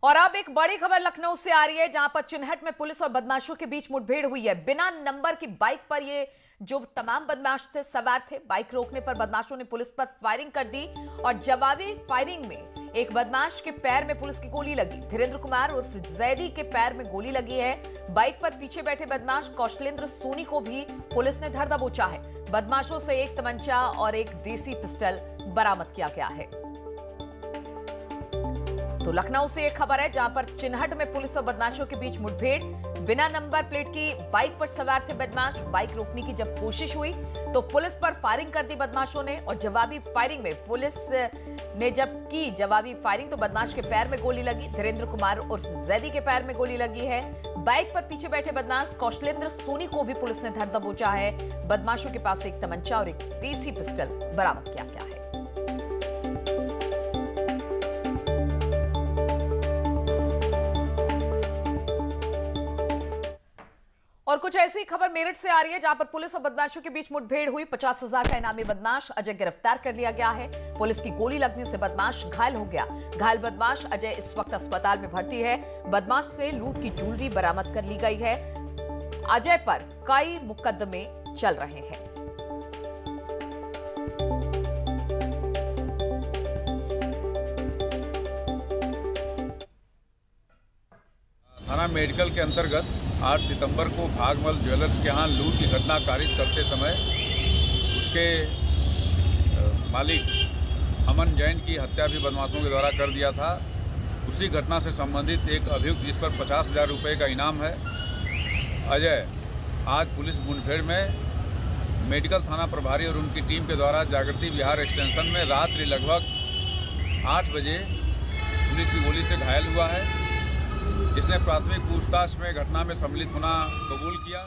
और अब एक बड़ी खबर लखनऊ से आ रही है, जहां पर चिन्हट में पुलिस और बदमाशों के बीच मुठभेड़ हुई है। बिना नंबर की बाइक पर ये जो तमाम बदमाश थे सवार थे। बाइक रोकने पर बदमाशों ने पुलिस पर फायरिंग कर दी और जवाबी फायरिंग में एक बदमाश के पैर में पुलिस की गोली लगी। धीरेन्द्र कुमार उर्फ जैदी के पैर में गोली लगी है। बाइक पर पीछे बैठे बदमाश कौशलेंद्र सोनी को भी पुलिस ने धर दबोचा है। बदमाशों से एक तमंचा और एक देसी पिस्टल बरामद किया गया है। तो लखनऊ से एक खबर है, जहां पर चिन्हट में पुलिस और बदमाशों के बीच मुठभेड़। बिना नंबर प्लेट की बाइक पर सवार थे बदमाश। बाइक रोकने की जब कोशिश हुई तो पुलिस पर फायरिंग कर दी बदमाशों ने और जवाबी फायरिंग में पुलिस ने जब की जवाबी फायरिंग तो बदमाश के पैर में गोली लगी। धीरेन्द्र कुमार उर्फ जैदी के पैर में गोली लगी है। बाइक पर पीछे बैठे बदमाश कौशलेंद्र सोनी को भी पुलिस ने धर दबोचा है। बदमाशों के पास एक तमंचा और एक देसी पिस्टल बरामद किया गया है। और कुछ ऐसी खबर मेरठ से आ रही है, जहां पर पुलिस और बदमाशों के बीच मुठभेड़ हुई। 50,000 का इनामी बदमाश अजय गिरफ्तार कर लिया गया है। पुलिस की गोली लगने से बदमाश घायल हो गया। घायल बदमाश अजय इस वक्त अस्पताल में भर्ती है। बदमाश से लूट की ज्वेलरी बरामद कर ली गई है। अजय पर कई मुकदमे चल रहे हैं। थाना मेडिकल के अंतर्गत 8 सितंबर को भागमल ज्वेलर्स के यहाँ लूट की घटना कारित करते समय उसके मालिक अमन जैन की हत्या भी बदमाशों के द्वारा कर दिया था। उसी घटना से संबंधित एक अभियुक्त जिस पर 50,000 रुपये का इनाम है, अजय, आज पुलिस मुठभेड़ में मेडिकल थाना प्रभारी और उनकी टीम के द्वारा जागृति विहार एक्सटेंशन में रात्रि लगभग 8 बजे पुलिस की गोली से घायल हुआ है। जिसने प्राथमिक पूछताछ में घटना में सम्मिलित होना कबूल किया।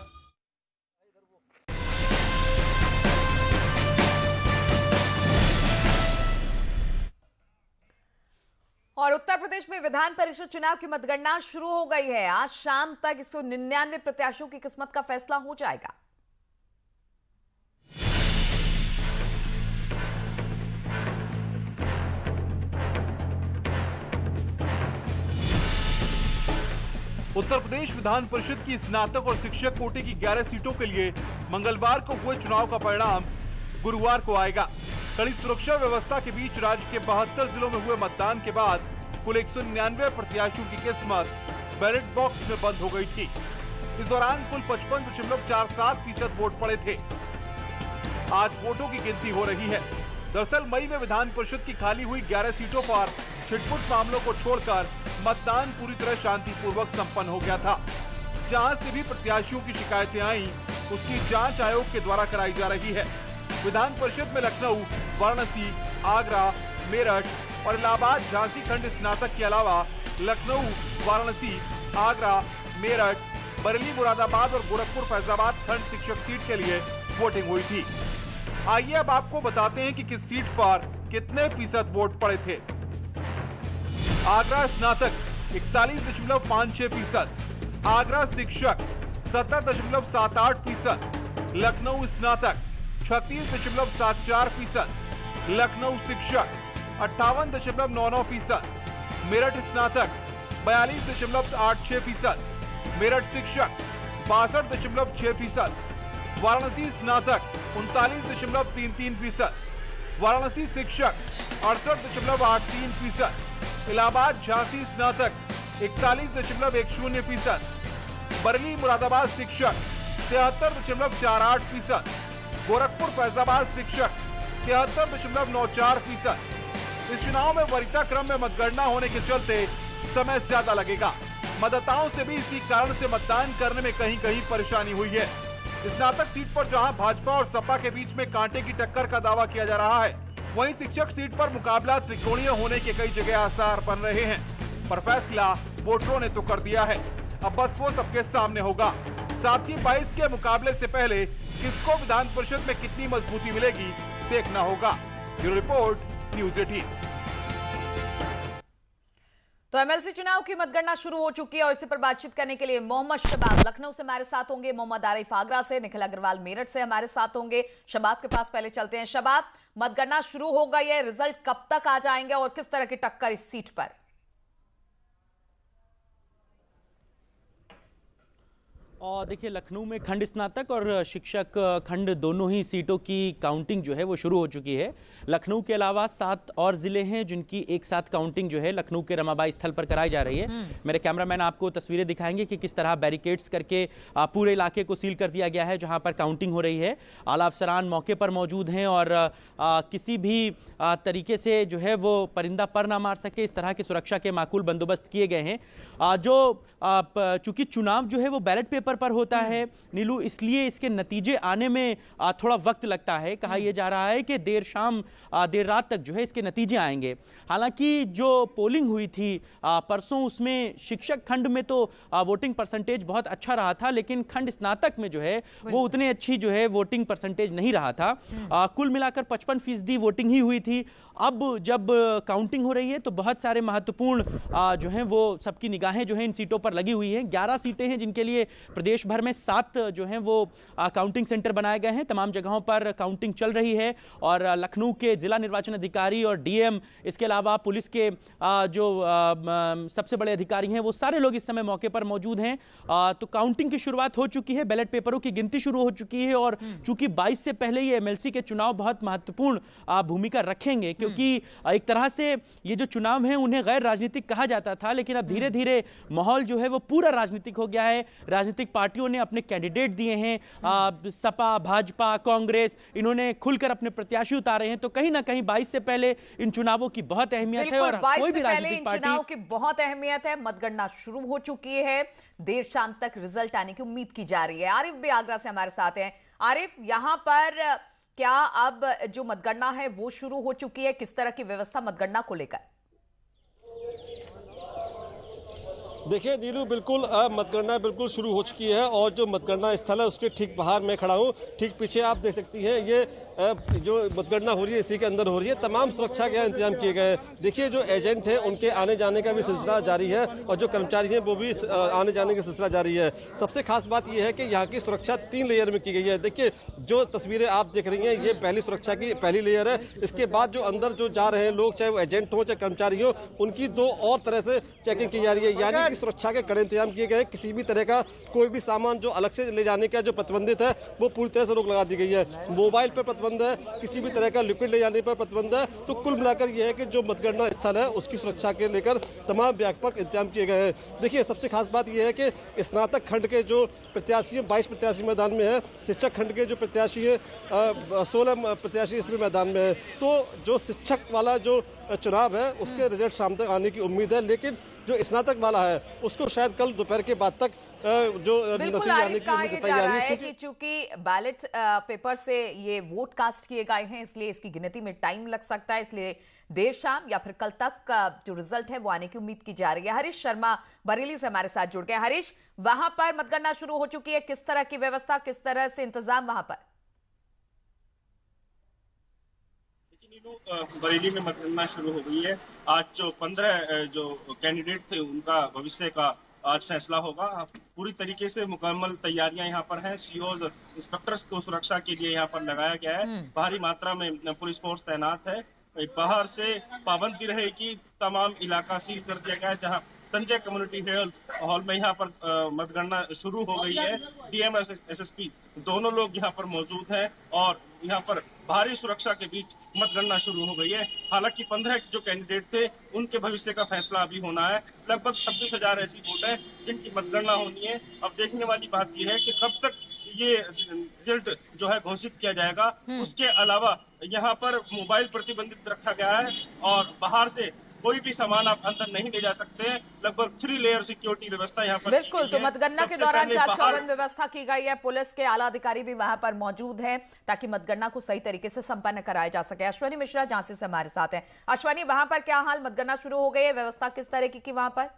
और उत्तर प्रदेश में विधान परिषद चुनाव की मतगणना शुरू हो गई है। आज शाम तक 199 प्रत्याशियों की किस्मत का फैसला हो जाएगा। उत्तर प्रदेश विधान परिषद की स्नातक और शिक्षक कोटे की 11 सीटों के लिए मंगलवार को हुए चुनाव का परिणाम गुरुवार को आएगा। कड़ी सुरक्षा व्यवस्था के बीच राज्य के 72 जिलों में हुए मतदान के बाद कुल 199 प्रत्याशियों की किस्मत बैलेट बॉक्स में बंद हो गई थी। इस दौरान कुल 55.47% वोट पड़े थे। आज वोटों की गिनती हो रही है। दरअसल मई में विधान परिषद की खाली हुई 11 सीटों पर छिटपुट मामलों को छोड़कर मतदान पूरी तरह शांतिपूर्वक संपन्न हो गया था। जहां से भी प्रत्याशियों की शिकायतें आई, उसकी जांच आयोग के द्वारा कराई जा रही है। विधान परिषद में लखनऊ, वाराणसी, आगरा, मेरठ और इलाहाबाद झांसी खंड स्नातक के अलावा लखनऊ, वाराणसी, आगरा, मेरठ, बरेली, मुरादाबाद और गोरखपुर फैजाबाद खंड शिक्षक सीट के लिए वोटिंग हुई थी। आइए अब आपको बताते हैं कि किस सीट पर कितने फीसद वोट पड़े थे। आगरा स्नातक 41.56%, आगरा शिक्षक 70.78%, लखनऊ स्नातक 36.74%, लखनऊ शिक्षक 58.99%, मेरठ स्नातक 42.86%, मेरठ शिक्षक 62.6%, वाराणसी स्नातक 39.33%, वाराणसी शिक्षक 68.83%, इलाहाबाद झांसी स्नातक 41.10%, बरेली मुरादाबाद शिक्षक 73.48%, गोरखपुर फैजाबाद शिक्षक 73.94%। इस चुनाव में वरीयता क्रम में मतगणना होने के चलते समय ज्यादा लगेगा। मतदाताओं से भी इसी कारण से मतदान करने में कहीं कहीं परेशानी हुई है। स्नातक सीट पर जहां भाजपा और सपा के बीच में कांटे की टक्कर का दावा किया जा रहा है, वहीं शिक्षक सीट पर मुकाबला त्रिकोणीय होने के कई जगह आसार बन रहे हैं। पर फैसला वोटरों ने तो कर दिया है, अब बस वो सबके सामने होगा। साथ ही 22 के मुकाबले से पहले किसको विधान परिषद में कितनी मजबूती मिलेगी देखना होगा। Bureau report, news 18। तो एमएलसी चुनाव की मतगणना शुरू हो चुकी है और इसी पर बातचीत करने के लिए मोहम्मद शबाब लखनऊ से हमारे साथ होंगे, मोहम्मद आरिफ आगरा से, निखिल अग्रवाल मेरठ से हमारे साथ होंगे। शबाब के पास पहले चलते हैं। शबाब, मतगणना शुरू हो गई है, रिजल्ट कब तक आ जाएंगे और किस तरह की टक्कर इस सीट पर? और देखिए, लखनऊ में खंड स्नातक और शिक्षक खंड दोनों ही सीटों की काउंटिंग जो है वो शुरू हो चुकी है। लखनऊ के अलावा 7 और जिले हैं जिनकी एक साथ काउंटिंग जो है लखनऊ के रमाबाई स्थल पर कराई जा रही है। मेरे कैमरामैन आपको तस्वीरें दिखाएंगे कि किस तरह बैरिकेड्स करके पूरे इलाके को सील कर दिया गया है जहां पर काउंटिंग हो रही है। आला अफसरान मौके पर मौजूद हैं और किसी भी तरीके से जो है वो परिंदा पर ना मार सके, इस तरह की सुरक्षा के माकूल बंदोबस्त किए गए हैं। चूंकि चुनाव जो है वो बैलेट पेपर पर होता है नीलू, इसलिए इसके नतीजे आने में थोड़ा वक्त लगता है। कहा यह जा रहा है कि देर रात तक जो है इसके नतीजे आएंगे। हालांकि जो पोलिंग हुई थी परसों, उसमें शिक्षक खंड में तो वोटिंग परसेंटेज बहुत अच्छा रहा था, लेकिन खंड स्नातक में जो है वो उतनी अच्छी जो है वोटिंग परसेंटेज नहीं रहा था। कुल मिलाकर 55% वोटिंग ही हुई थी। अब जब काउंटिंग हो रही है तो बहुत सारे महत्वपूर्ण जो हैं वो सबकी निगाहें जो हैं इन सीटों पर लगी हुई हैं। 11 सीटें हैं जिनके लिए प्रदेश भर में 7 जो हैं वो काउंटिंग सेंटर बनाए गए हैं। तमाम जगहों पर काउंटिंग चल रही है और लखनऊ के जिला निर्वाचन अधिकारी और डीएम, इसके अलावा पुलिस के जो सबसे बड़े अधिकारी हैं वो सारे लोग इस समय मौके पर मौजूद हैं। तो काउंटिंग की शुरुआत हो चुकी है, बैलेट पेपरों की गिनती शुरू हो चुकी है और चूंकि 22 से पहले ये एमएलसी के चुनाव बहुत महत्वपूर्ण भूमिका रखेंगे, क्योंकि एक तरह से ये जो चुनाव है उन्हें गैर राजनीतिक कहा जाता था, लेकिन अब धीरे धीरे माहौल जो है वो पूरा राजनीतिक हो गया है। राजनीतिक पार्टियों ने अपने कैंडिडेट दिए हैं, सपा, भाजपा, कांग्रेस, इन्होंने खुलकर अपने प्रत्याशी उतारे हैं। तो कहीं ना कहीं 22 से पहले इन चुनावों की बहुत अहमियत है और कोई भी राजनीतिक पार्टी चुनाव की बहुत अहमियत है। मतगणना शुरू हो चुकी है, देर शाम तक रिजल्ट आने की उम्मीद की जा रही है। आरिफ भी आगरा से हमारे साथ हैं। आरिफ, यहां पर क्या अब जो मतगणना है वो शुरू हो चुकी है? किस तरह की व्यवस्था मतगणना को लेकर? देखिए नीलू, बिल्कुल मतगणना बिल्कुल शुरू हो चुकी है और जो मतगणना स्थल है उसके ठीक बाहर मैं खड़ा हूँ। ठीक पीछे आप देख सकती हैं ये जो मतगणना हो रही है इसी के अंदर हो रही है। तमाम सुरक्षा के इंतजाम किए गए हैं। देखिए जो एजेंट है उनके आने जाने का भी सिलसिला जारी है और जो कर्मचारी हैं वो भी आने जाने का सिलसिला जारी है। सबसे खास बात यह है कि यहाँ की सुरक्षा 3 लेयर में की गई है। देखिए जो तस्वीरें आप देख रही हैं ये पहली सुरक्षा की पहली लेयर है। इसके बाद जो अंदर जो जा रहे हैं लोग, चाहे वो एजेंट हो चाहे कर्मचारी हो, उनकी 2 और तरह से चेकिंग की जा रही है। यानी कि सुरक्षा के कड़े इंतजाम किए गए। किसी भी तरह का कोई भी सामान जो अलग से ले जाने का जो प्रतिबंधित है वो पूरी तरह से रोक लगा दी गई है। मोबाइल पर प्रतिबंध है, किसी भी तरह का लिक्विड ले जाने पर प्रतिबंध है। तो कुल मिलाकर यह है कि जो मतगणना स्थल है उसकी सुरक्षा के लेकर तमाम व्यापक इंतजाम किए गए हैं। देखिए सबसे खास बात यह है कि स्नातक खंड के जो प्रत्याशी हैं 22 प्रत्याशी मैदान में है। शिक्षक खंड के जो प्रत्याशी है 16 प्रत्याशी इसमें मैदान में है। तो जो शिक्षक वाला जो चुनाव है उसके रिजल्ट शाम तक आने की उम्मीद है, लेकिन जो स्नातक वाला है उसको शायद कल दोपहर के बाद तक जो बिल्कुल आरिफ, कहा यह जा रहा है कि चूंकि बैलेट पेपर से ये वोट कास्ट किए गए हैं इसलिए इसकी गिनती में टाइम लग सकता है, इसलिए देर शाम या फिर कल तक जो रिजल्ट है वो आने की उम्मीद की जा रही है। हरीश शर्मा बरेली से हमारे साथ जुड़ गए। हरीश, वहां पर मतगणना शुरू हो चुकी है, किस तरह की व्यवस्था, किस तरह से इंतजाम वहां पर? बरेली में मतगणना शुरू हो गई है। आज जो 15 जो कैंडिडेट थे उनका भविष्य का आज फैसला होगा। पूरी तरीके से मुकम्मल तैयारियां यहाँ पर हैं। सीओज, इंस्पेक्टर्स को सुरक्षा के लिए यहाँ पर लगाया गया है। भारी मात्रा में पुलिस फोर्स तैनात है। बाहर से पाबंदी रहेगी, तमाम इलाका सील कर दिया गया है। जहाँ संजय कम्युनिटी हॉल में यहाँ पर मतगणना शुरू हो गई है। डीएम और एसएसपी दोनों लोग यहाँ पर मौजूद हैं और यहाँ पर भारी सुरक्षा के बीच मतगणना शुरू हो गई है। हालांकि 15 जो कैंडिडेट थे उनके भविष्य का फैसला अभी होना है। लगभग 26,000 ऐसी वोट है जिनकी मतगणना होनी है। अब देखने वाली बात यह है कि कब तक ये रिजल्ट जो है घोषित किया जाएगा। उसके अलावा यहाँ पर मोबाइल प्रतिबंधित रखा गया है और बाहर से कोई भी सामान आप अंदर नहीं ले जा सकते हैं। लगभग 3 लेयर सिक्योरिटी व्यवस्था यहाँ पर बिल्कुल। तो मतगणना के दौरान चाक चौबंद व्यवस्था की गई है। पुलिस के आला अधिकारी भी वहां पर मौजूद हैं ताकि मतगणना को सही तरीके से संपन्न कराया जा सके। अश्वनी मिश्रा झांसी से हमारे साथ हैं। अश्वनी, वहां पर क्या हाल, मतगणना शुरू हो गई है, व्यवस्था किस तरह की वहां पर?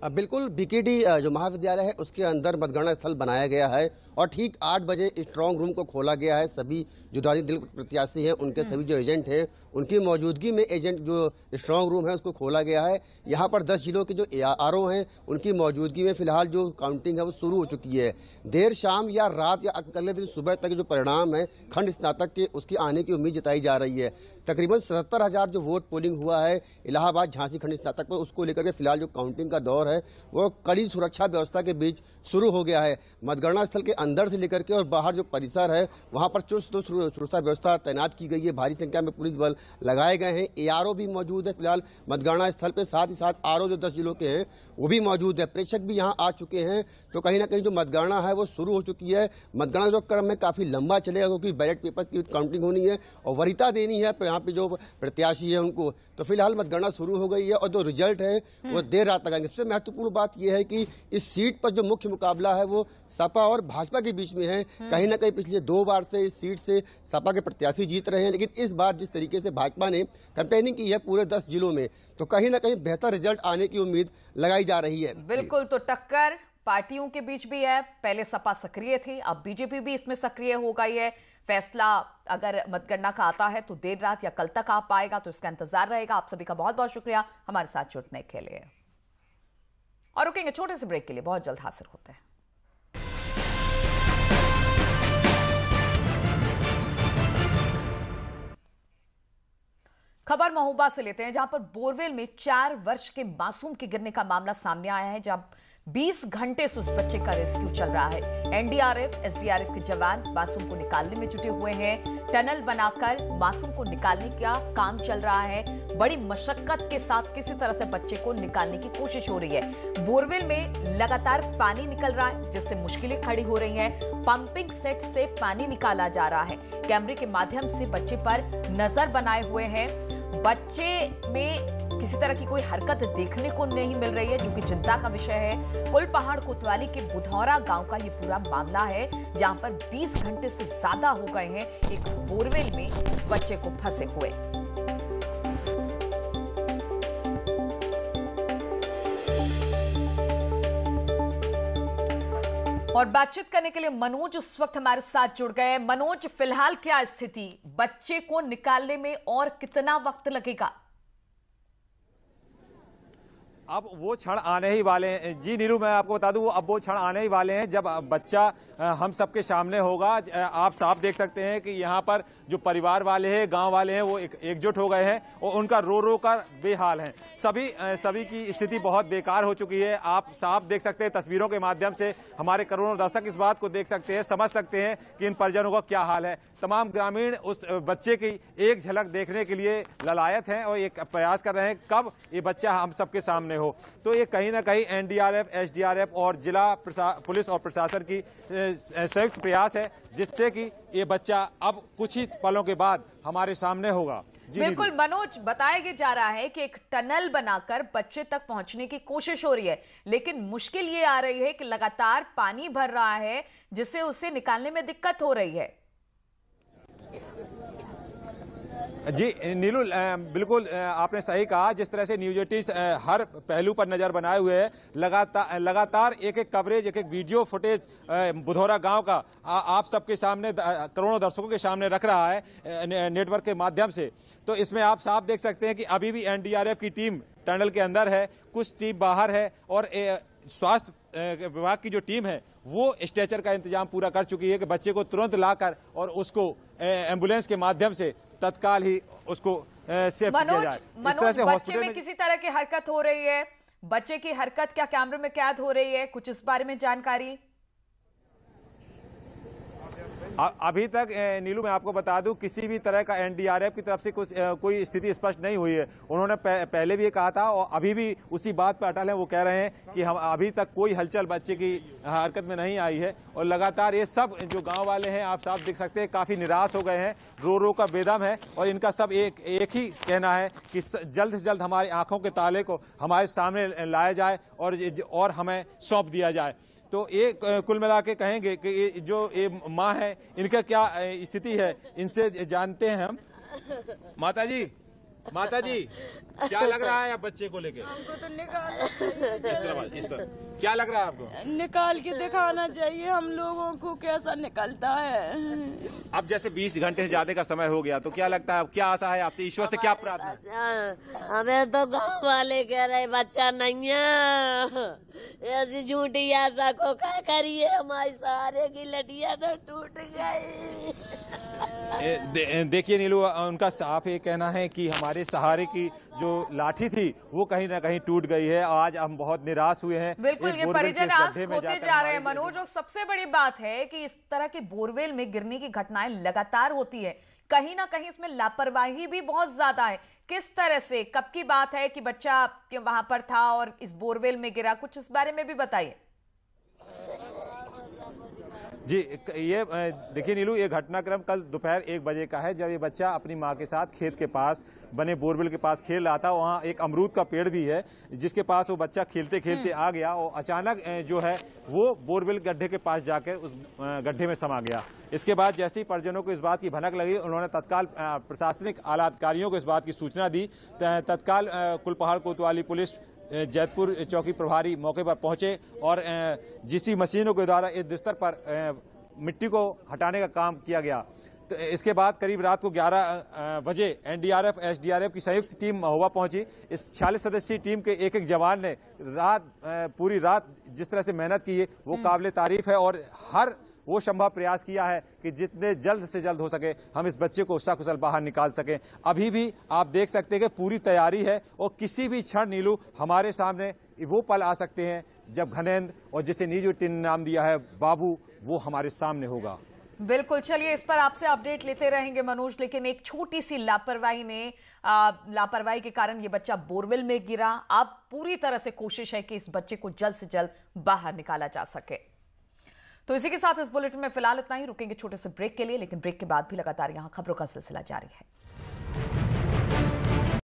बिल्कुल बीकेडी जो महाविद्यालय है उसके अंदर मतगणना स्थल बनाया गया है और ठीक 8 बजे स्ट्रांग रूम को खोला गया है। सभी जो राजनीतिक दल प्रत्याशी हैं उनके सभी जो एजेंट हैं उनकी मौजूदगी में एजेंट जो स्ट्रांग रूम है उसको खोला गया है। यहाँ पर 10 जिलों के जो ARO हैं उनकी मौजूदगी में फिलहाल जो काउंटिंग है वो शुरू हो चुकी है। देर शाम या रात या अगले दिन सुबह तक जो परिणाम है खंड स्नातक के उसकी आने की उम्मीद जताई जा रही है। तकरीबन 77,000 जो वोट पोलिंग हुआ है इलाहाबाद झांसी खंड स्नातक पर, उसको लेकर के फिलहाल जो काउंटिंग का दौर है वो कड़ी सुरक्षा व्यवस्था के बीच शुरू हो गया है। मतगणना स्थल के अंदर से लेकर के और बाहर जो परिसर है वहां पर चुस्त सुरक्षा व्यवस्था तैनात की गई है। भारी संख्या में पुलिस बल लगाए गए हैं। ARO भी मौजूद है फिलहाल मतगणना स्थल पे, साथ ही साथ RO जो 10 जिलों के हैं वो भी मौजूद है। प्रेक्षक भी यहाँ आ चुके हैं। तो कहीं ना कहीं जो मतगणना है वो शुरू हो चुकी है। मतगणना जो क्रम में काफी लंबा चलेगा क्योंकि बैलेट पेपर की काउंटिंग होनी है और वरीयता देनी है यहाँ पे जो प्रत्याशी है उनको। तो फिलहाल मतगणना शुरू हो गई है और जो रिजल्ट है वो देर रात तक आएंगे। सबसे महत्वपूर्ण बात यह है कि इस सीट पर जो मुख्य मुकाबला है वो सपा और भाजपा के बीच में है। कहीं ना कहीं पिछले 2 बार से इस सीट से सपा के प्रत्याशी जीत रहे हैं, लेकिन इस बार जिस तरीके से भाजपा ने कैंपेनिंग की है पूरे 10 जिलों में तो कहीं ना कहीं बेहतर रिजल्ट आने की उम्मीद लगाई जा रही है। बिल्कुल, तो टक्कर पार्टियों के बीच भी है। पहले सपा सक्रिय थी, अब बीजेपी भी इसमें सक्रिय हो गई है। फैसला अगर मतगणना का आता है तो देर रात या कल तक आ पाएगा, तो इसका इंतजार रहेगा। आप सभी का बहुत बहुत शुक्रिया हमारे साथ जुड़ने के लिए। और रुकेंगे छोटे से ब्रेक के लिए, बहुत जल्द हाजिर होते हैं। खबर महोबा से लेते हैं, जहां पर बोरवेल में 4 वर्ष के मासूम के गिरने का मामला सामने आया है, जहां 20 घंटे से उस बच्चे का रेस्क्यू चल रहा है। NDRF, SDRF के जवान मासूम को निकालने में जुटे हुए हैं। टनल बनाकर मासूम को निकालने का काम चल रहा है। बड़ी मशक्कत के साथ किसी तरह से बच्चे को निकालने की कोशिश हो रही है। बोरवेल में लगातार पानी निकल रहा है, जिससे मुश्किलें खड़ी हो रही हैं। पंपिंग सेट से पानी निकाला जा रहा है। कैमरे के माध्यम से बच्चे पर नजर बनाए हुए हैं। बच्चे में किसी तरह की कोई हरकत देखने को नहीं मिल रही है, जो कि चिंता का विषय है। कुलपहाड़ कोतवाली के बुधौरा गांव का ये पूरा मामला है, जहां पर 20 घंटे से ज्यादा हो गए हैं एक बोरवेल में उस बच्चे को फंसे हुए। और बातचीत करने के लिए मनोज इस वक्त हमारे साथ जुड़ गए हैं। मनोज, फिलहाल क्या स्थिति, बच्चे को निकालने में और कितना वक्त लगेगा? अब वो क्षण आने ही वाले हैं। जी नीरू, मैं आपको बता दूं, अब वो क्षण आने ही वाले हैं जब बच्चा हम सबके सामने होगा। आप साफ देख सकते हैं कि यहाँ पर जो परिवार वाले हैं, गांव वाले हैं, वो एकजुट हो गए हैं और उनका रो रो कर बेहाल है। सभी की स्थिति बहुत बेकार हो चुकी है। आप साफ देख सकते हैं तस्वीरों के माध्यम से, हमारे करोड़ों दर्शक इस बात को देख सकते हैं, समझ सकते हैं कि इन परिजनों का क्या हाल है। तमाम ग्रामीण उस बच्चे की एक झलक देखने के लिए ललायत हैं और एक प्रयास कर रहे हैं कब ये बच्चा हम सबके सामने हो। तो ये कहीं ना कहीं NDRF, SDRF और जिला पुलिस और प्रशासन की संयुक्त प्रयास है, जिससे कि ये बच्चा अब कुछ ही पलों के बाद हमारे सामने होगा। बिल्कुल मनोज, बताया जा रहा है कि एक टनल बनाकर बच्चे तक पहुंचने की कोशिश हो रही है, लेकिन मुश्किल ये आ रही है कि लगातार पानी भर रहा है, जिससे उसे निकालने में दिक्कत हो रही है। जी नीलू, बिल्कुल आपने सही कहा। जिस तरह से न्यूज 18 हर पहलू पर नजर बनाए हुए है, लगातार एक कवरेज, एक वीडियो फुटेज बुधौरा गांव का आप सबके सामने, करोड़ों दर्शकों के सामने रख रहा है नेटवर्क के माध्यम से। तो इसमें आप साफ देख सकते हैं कि अभी भी NDRF की टीम टनल के अंदर है, कुछ टीम बाहर है और स्वास्थ्य विभाग की जो टीम है वो स्ट्रेचर का इंतजाम पूरा कर चुकी है कि बच्चे को तुरंत लाकर और उसको एम्बुलेंस के माध्यम से तत्काल ही उसको सेफ किया जाए। मनोज, बच्चे में किसी तरह की हरकत हो रही है? बच्चे की हरकत क्या कैमरे में कैद हो रही है? कुछ इस बारे में जानकारी? अभी तक नीलू, मैं आपको बता दूं, किसी भी तरह का NDRF की तरफ से कोई स्थिति स्पष्ट नहीं हुई है। उन्होंने पहले भी ये कहा था और अभी भी उसी बात पर अटल है। वो कह रहे हैं कि हम अभी तक कोई हलचल बच्चे की हरकत में नहीं आई है और लगातार ये सब जो गांव वाले हैं, आप साफ देख सकते हैं, काफी निराश हो गए हैं, रो रो का बेदम है और इनका सब एक ही कहना है कि जल्द से जल्द हमारी आंखों के ताले को हमारे सामने लाया जाए और हमें सौंप दिया जाए। तो ये कुल मिला के कहेंगे कि ये जो ये माँ है, इनका क्या स्थिति है, इनसे जानते हैं हम। माता जी, माता जी क्या लग रहा है आप बच्चे को लेके? हमको तो निकाल इस तरह क्या लग रहा है आपको? निकाल के दिखाना चाहिए हम लोगों को कैसा निकलता है। अब जैसे 20 घंटे से ज्यादा का समय हो गया तो क्या लगता है, क्या आशा है आपसे, ईश्वर से क्या प्रार्थना? हमें तो गांव वाले कह रहे बच्चा नहीं है, ऐसी झूठी आशा को क्या करिए, हमारी सहारे की लटिया तो टूट गई। देखिए नीलू, उनका साफ ये कहना है कि हमारे सहारे की जो लाठी थी वो कहीं ना कहीं टूट गई है। आज हम बहुत निराश हुए हैं। बिल्कुल, ये परिजन आज होते जा रहे हैं मनोज। और सबसे बड़ी बात है कि इस तरह की बोरवेल में गिरने की घटनाएं लगातार होती है, कहीं ना कहीं इसमें लापरवाही भी बहुत ज्यादा है। किस तरह से, कब की बात है कि बच्चा वहां पर था और इस बोरवेल में गिरा, कुछ इस बारे में भी बताइए। जी ये देखिए नीलू, ये घटनाक्रम कल दोपहर 1 बजे का है, जब ये बच्चा अपनी मां के साथ खेत के पास बने बोरवेल के पास खेल रहा था। वहाँ एक अमरूद का पेड़ भी है जिसके पास वो बच्चा खेलते खेलते आ गया और अचानक जो है वो बोरवेल गड्ढे के पास जाकर उस गड्ढे में समा गया। इसके बाद जैसे ही परिजनों को इस बात की भनक लगी, उन्होंने तत्काल प्रशासनिक आला अधिकारियों को इस बात की सूचना दी। तत्काल कुलपहाड़ कोतवाली पुलिस जैतपुर चौकी प्रभारी मौके पर पहुंचे और जीसी मशीनों के द्वारा इस बिस्तर पर मिट्टी को हटाने का काम किया गया। तो इसके बाद करीब रात को 11 बजे एनडीआरएफ एसडीआरएफ की संयुक्त टीम महोबा पहुंची। इस 46 सदस्यीय टीम के एक जवान ने पूरी रात जिस तरह से मेहनत की है वो काबिल तारीफ है और हर वो संभव प्रयास किया है कि जितने जल्द से जल्द हो सके हम इस बच्चे को सकुशल बाहर निकाल सकें। अभी भी आप देख सकते हैं कि पूरी तैयारी है और किसी भी क्षण नीलू हमारे सामने वो पल आ सकते हैं जब घनेंद्र और जिसे नीजू टीम ने नाम दिया है बाबू, वो हमारे सामने होगा। बिल्कुल, चलिए इस पर आपसे अपडेट लेते रहेंगे मनोज, लेकिन एक छोटी सी लापरवाही के कारण ये बच्चा बोरवेल में गिरा। अब पूरी तरह से कोशिश है कि इस बच्चे को जल्द से जल्द बाहर निकाला जा सके। तो इसी के साथ इस बुलेटिन में फिलहाल इतना ही। रुकेंगे छोटे से ब्रेक के लिए, लेकिन ब्रेक के बाद भी लगातार यहां खबरों का सिलसिला जारी है।